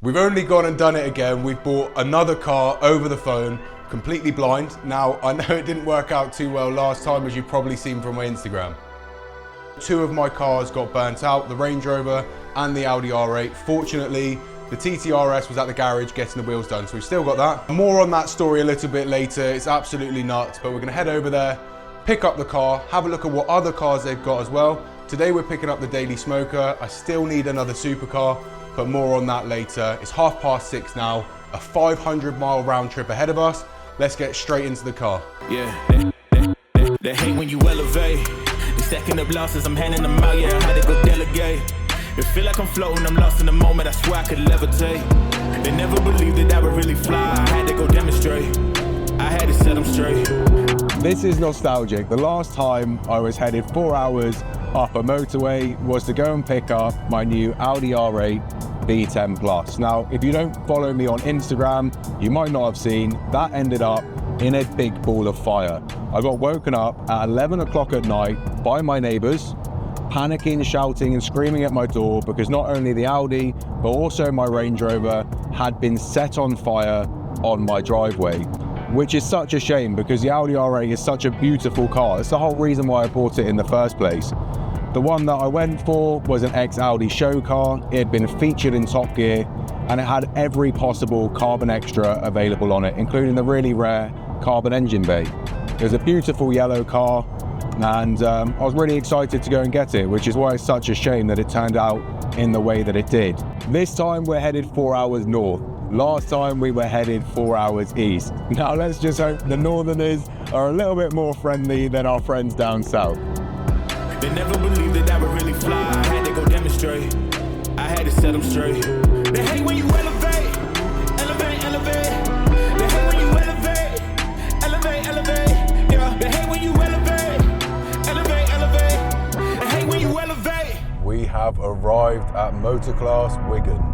We've only gone and done it again. We've bought another car over the phone, completely blind. Now, I know it didn't work out too well last time, as you've probably seen from my Instagram. Two of my cars got burnt out, the Range Rover and the Audi R8. Fortunately, the TTRS was at the garage getting the wheels done, so we've still got that. More on that story a little bit later. It's absolutely nuts, but we're gonna head over there, pick up the car, have a look at what other cars they've got as well. Today we're picking up the Daily Smoker. I still need another supercar, but more on that later. It's 6:30 now, a 500-mile round trip ahead of us. Let's get straight into the car. Yeah, they hate when you elevate. They stacking up losses, I'm handing them out, yeah, I had to go delegate. It feel like I'm floating, I'm lost in the moment, I swear I could levitate. They never believed that I would really fly, I had to go demonstrate. I had to set them straight. This is nostalgic. The last time I was headed 4 hours up a motorway was to go and pick up my new Audi R8 B10 Plus. Now, if you don't follow me on Instagram, you might not have seen, that ended up in a big ball of fire. I got woken up at 11 o'clock at night by my neighbors, panicking, shouting and screaming at my door because not only the Audi, but also my Range Rover had been set on fire on my driveway, which is such a shame because the Audi R8 is such a beautiful car. It's the whole reason why I bought it in the first place. The one that I went for was an ex-Audi show car. It had been featured in Top Gear and it had every possible carbon extra available on it, including the really rare carbon engine bay. It was a beautiful yellow car and I was really excited to go and get it, which is why it's such a shame that it turned out in the way that it did. This time we're headed 4 hours north. Last time we were headed 4 hours east. Now let's just hope the Northerners are a little bit more friendly than our friends down south. They never believed that I would really fly, I had to go demonstrate. I had to set them straight. They hate when you elevate, elevate, elevate. They hate when you elevate, elevate, elevate. Yeah, they hate when you elevate, elevate, elevate. They hate when you elevate. We have arrived at Motoclass Wigan.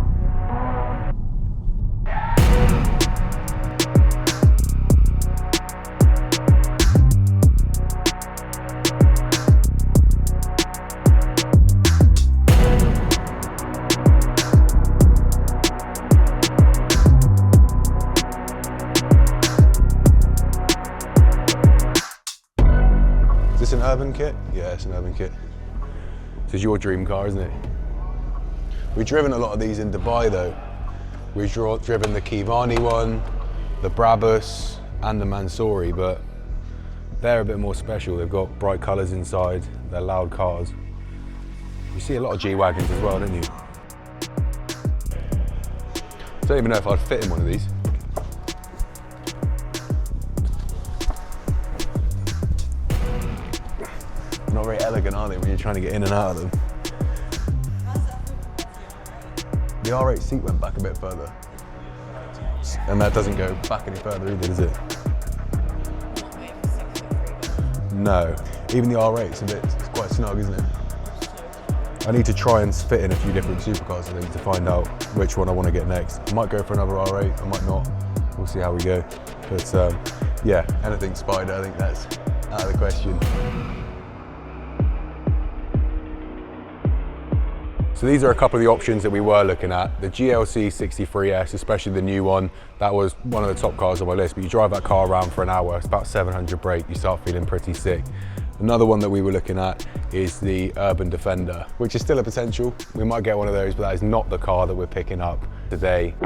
Is this an urban kit? Yeah, it's an urban kit. This is your dream car, isn't it? We've driven a lot of these in Dubai though. We've driven the Kivani one, the Brabus, and the Mansouri, but they're a bit more special. They've got bright colours inside, they're loud cars. You see a lot of G-Wagons as well, don't you? I don't even know if I'd fit in one of these. Not very elegant, are they, when you're trying to get in and out of them? The R8 seat went back a bit further. And that doesn't go back any further either, does it? No. Even the R8's it's quite snug, isn't it? I need to try and fit in a few different supercars, I think, to find out which one I want to get next. I might go for another R8, I might not. We'll see how we go. But yeah, anything Spider, I think that's out of the question. So these are a couple of the options that we were looking at. The GLC 63S, especially the new one, that was one of the top cars on my list, but you drive that car around for an hour, it's about 700 brake, you start feeling pretty sick. Another one that we were looking at is the Urban Defender, which is still a potential. We might get one of those, but that is not the car that we're picking up today.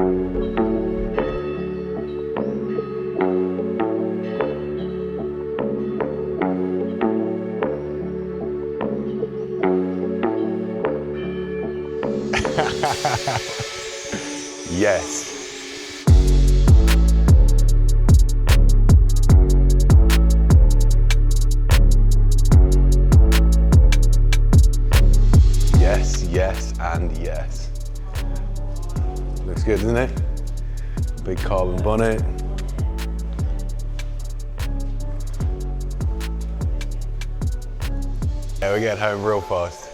Yes. Yes, yes, and yes. Looks good, doesn't it? Big carbon bonnet. Yeah, we're getting home real fast.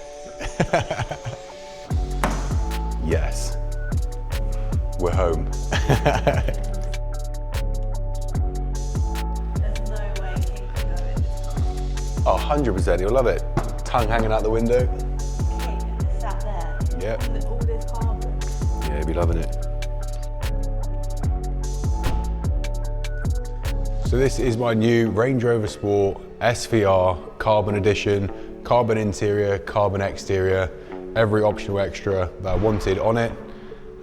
Yes. We're home. There's no way he can go in this car. Oh, 100%, you'll love it. Tongue hanging out the window. King sat there. Yep. All this carbon. Yeah, you'll be loving it. So this is my new Range Rover Sport SVR Carbon Edition, carbon interior, carbon exterior, every optional extra that I wanted on it.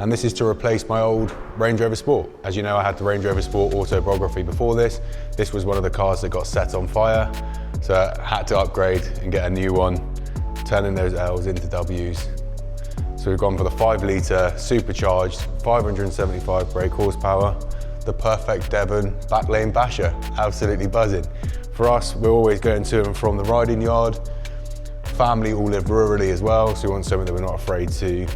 And this is to replace my old Range Rover Sport. As you know, I had the Range Rover Sport Autobiography before this. This was one of the cars that got set on fire. So I had to upgrade and get a new one, turning those L's into W's. So we've gone for the 5-litre supercharged, 575 brake horsepower, the perfect Devon back lane basher, absolutely buzzing. For us, we're always going to and from the riding yard. Family all live rurally as well, so we want something that we're not afraid to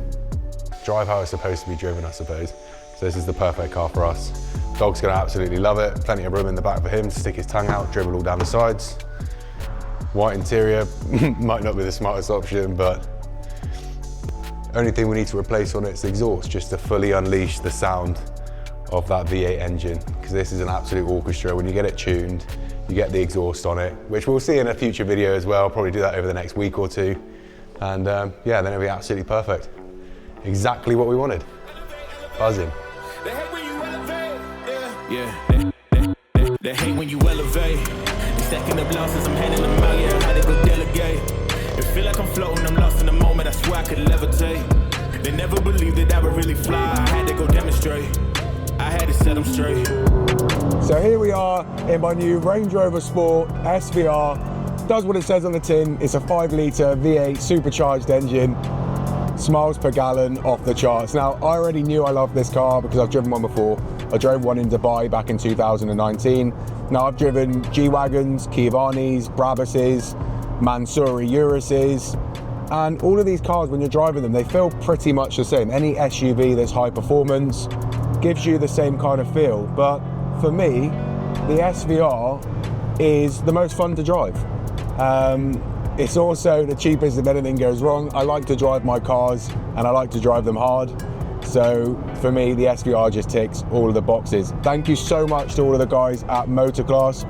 drive how it's supposed to be driven, I suppose. So this is the perfect car for us. Dog's gonna absolutely love it. Plenty of room in the back for him to stick his tongue out, dribble all down the sides. White interior, might not be the smartest option, but only thing we need to replace on it is the exhaust, just to fully unleash the sound of that V8 engine, because this is an absolute orchestra. When you get it tuned, you get the exhaust on it, which we'll see in a future video as well. I'll probably do that over the next week or two. And yeah, then it'll be absolutely perfect. Exactly what we wanted. Buzzing. They hate when you elevate, yeah. They hate when you elevate. Stacking up losses, I'm handing them out, yeah, I had to go delegate. It feel like I'm floating, I'm lost in the moment, I swear I could levitate. They never believed that I would really fly, I had to go demonstrate. I had to set them straight. So here we are in my new Range Rover Sport SVR. Does what it says on the tin. It's a 5-litre V8 supercharged engine. Miles per gallon off the charts. Now, I already knew I loved this car because I've driven one before. I drove one in Dubai back in 2019. Now, I've driven G-Wagons, Kiavanis, Brabuses, Mansouri Uruses, and all of these cars, when you're driving them, they feel pretty much the same. Any SUV that's high performance gives you the same kind of feel. But for me, the SVR is the most fun to drive. It's also the cheapest if anything goes wrong. I like to drive my cars and I like to drive them hard. So for me, the SVR just ticks all of the boxes. Thank you so much to all of the guys at Motorclass,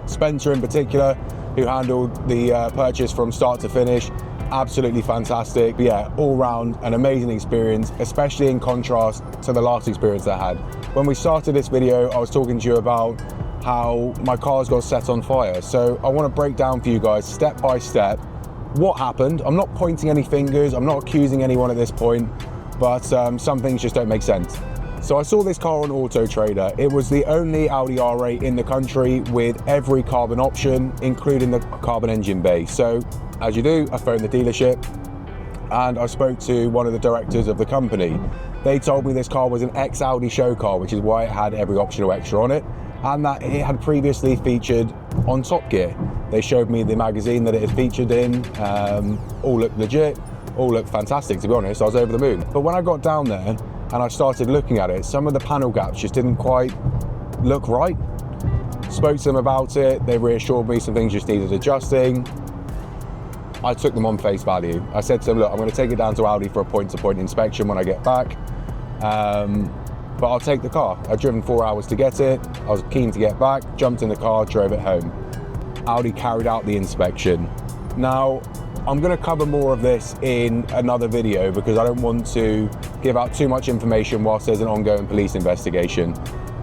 Spencer in particular, who handled the purchase from start to finish. Absolutely fantastic. But yeah, all round an amazing experience, especially in contrast to the last experience I had. When we started this video, I was talking to you about how my cars got set on fire. So I want to break down for you guys step by step what happened. I'm not pointing any fingers, I'm not accusing anyone at this point, but some things just don't make sense. So I saw this car on Auto Trader. It was the only Audi R8 in the country with every carbon option, including the carbon engine bay. So as you do, I phoned the dealership and I spoke to one of the directors of the company. They told me this car was an ex-Audi show car, which is why it had every optional extra on it, and that it had previously featured on Top Gear. They showed me the magazine that it had featured in, all looked legit, all looked fantastic, to be honest. I was over the moon. But when I got down there and I started looking at it, some of the panel gaps just didn't quite look right. Spoke to them about it, they reassured me some things just needed adjusting. I took them on face value. I said to them, look, I'm gonna take it down to Audi for a point-to-point inspection when I get back. But I'll take the car. I'd driven 4 hours to get it. I was keen to get back, jumped in the car, drove it home. Audi carried out the inspection. Now, I'm gonna cover more of this in another video because I don't want to give out too much information whilst there's an ongoing police investigation.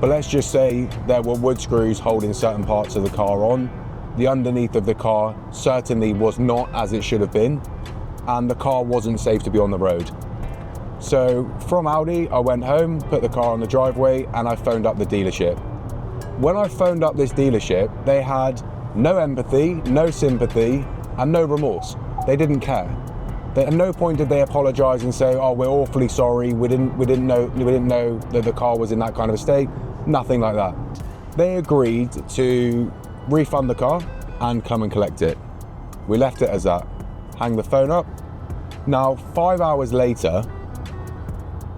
But let's just say there were wood screws holding certain parts of the car on. The underneath of the car certainly was not as it should have been, and the car wasn't safe to be on the road. So from Audi, I went home, put the car on the driveway, and I phoned up the dealership. When I phoned up this dealership, they had no empathy, no sympathy, and no remorse. They didn't care. At no point did they apologise and say, "Oh, we're awfully sorry. We didn't know that the car was in that kind of a state." Nothing like that. They agreed to refund the car and come and collect it. We left it as that. Hang the phone up. Now, 5 hours later,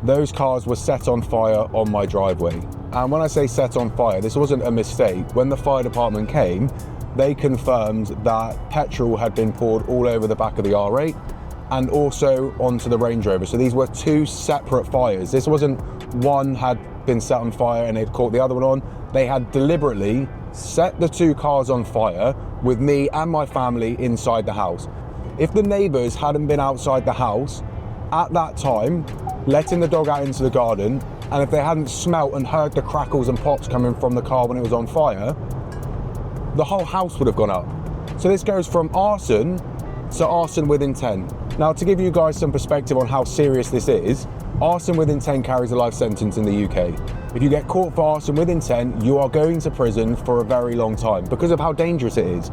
those cars were set on fire on my driveway. And when I say set on fire, this wasn't a mistake. When the fire department came, they confirmed that petrol had been poured all over the back of the R8 and also onto the Range Rover. So these were two separate fires. This wasn't one had been set on fire and it caught the other one on. They had deliberately set the two cars on fire with me and my family inside the house. If the neighbours hadn't been outside the house at that time, letting the dog out into the garden, and if they hadn't smelt and heard the crackles and pops coming from the car when it was on fire, the whole house would have gone up. So this goes from arson to arson with intent. Now, to give you guys some perspective on how serious this is, arson with intent carries a life sentence in the UK. If you get caught for arson with intent, you are going to prison for a very long time because of how dangerous it is.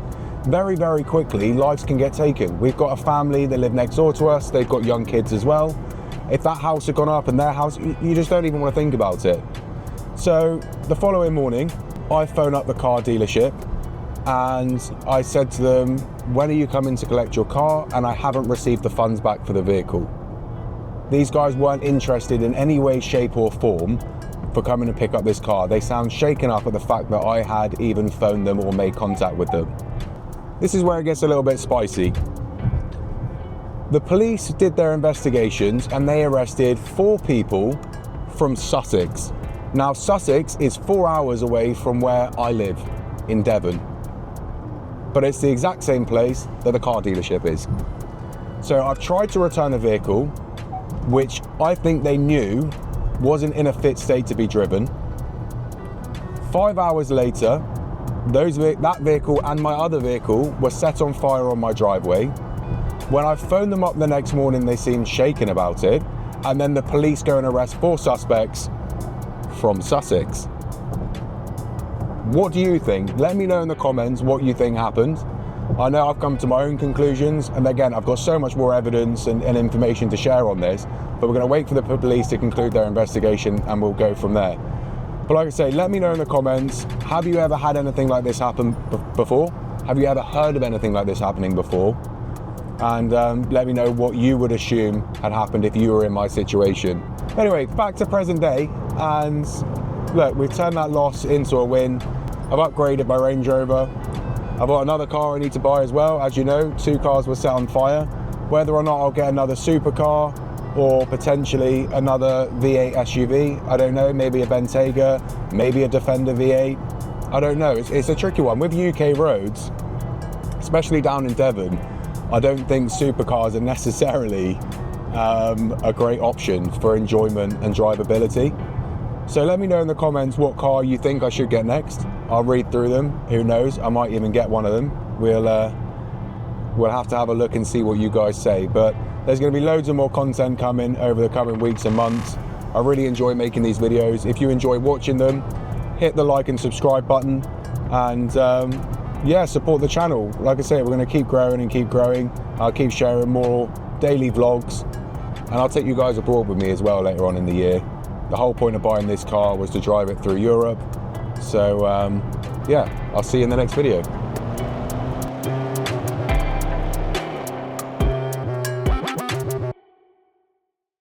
Very, very quickly, lives can get taken. We've got a family that live next door to us. They've got young kids as well. If that house had gone up and their house, you just don't even want to think about it. So the following morning, I phone up the car dealership and I said to them, when are you coming to collect your car? And I haven't received the funds back for the vehicle. These guys weren't interested in any way, shape or form for coming to pick up this car. They sound shaken up at the fact that I had even phoned them or made contact with them. This is where it gets a little bit spicy. The police did their investigations and they arrested 4 people from Sussex. Now, Sussex is 4 hours away from where I live, in Devon. But it's the exact same place that the car dealership is. So I've tried to return a vehicle, which I think they knew wasn't in a fit state to be driven. 5 hours later, that vehicle and my other vehicle were set on fire on my driveway. When I phoned them up the next morning, they seemed shaken about it. And then the police go and arrest 4 suspects from Sussex. What do you think? Let me know in the comments what you think happened. I know I've come to my own conclusions, and again, I've got so much more evidence and information to share on this, but we're going to wait for the police to conclude their investigation and we'll go from there. But like I say, let me know in the comments, have you ever had anything like this happen before? Have you ever heard of anything like this happening before? And let me know what you would assume had happened if you were in my situation. Anyway, back to present day, and look, we've turned that loss into a win. I've upgraded my Range Rover. I've got another car I need to buy as well. As you know, 2 cars were set on fire. Whether or not I'll get another supercar or potentially another V8 SUV, I don't know, maybe a Bentayga, maybe a Defender V8, I don't know. It's a tricky one. With UK roads, especially down in Devon, I don't think supercars are necessarily a great option for enjoyment and drivability. So let me know in the comments what car you think I should get next. I'll read through them. Who knows? I might even get one of them. We'll have to have a look and see what you guys say. But there's going to be loads of more content coming over the coming weeks and months. I really enjoy making these videos. If you enjoy watching them, hit the like and subscribe button, and yeah, support the channel. Like I say, we're going to keep growing and keep growing. I'll keep sharing more daily vlogs, and I'll take you guys abroad with me as well later on in the year. The whole point of buying this car was to drive it through Europe. So yeah, I'll see you in the next video.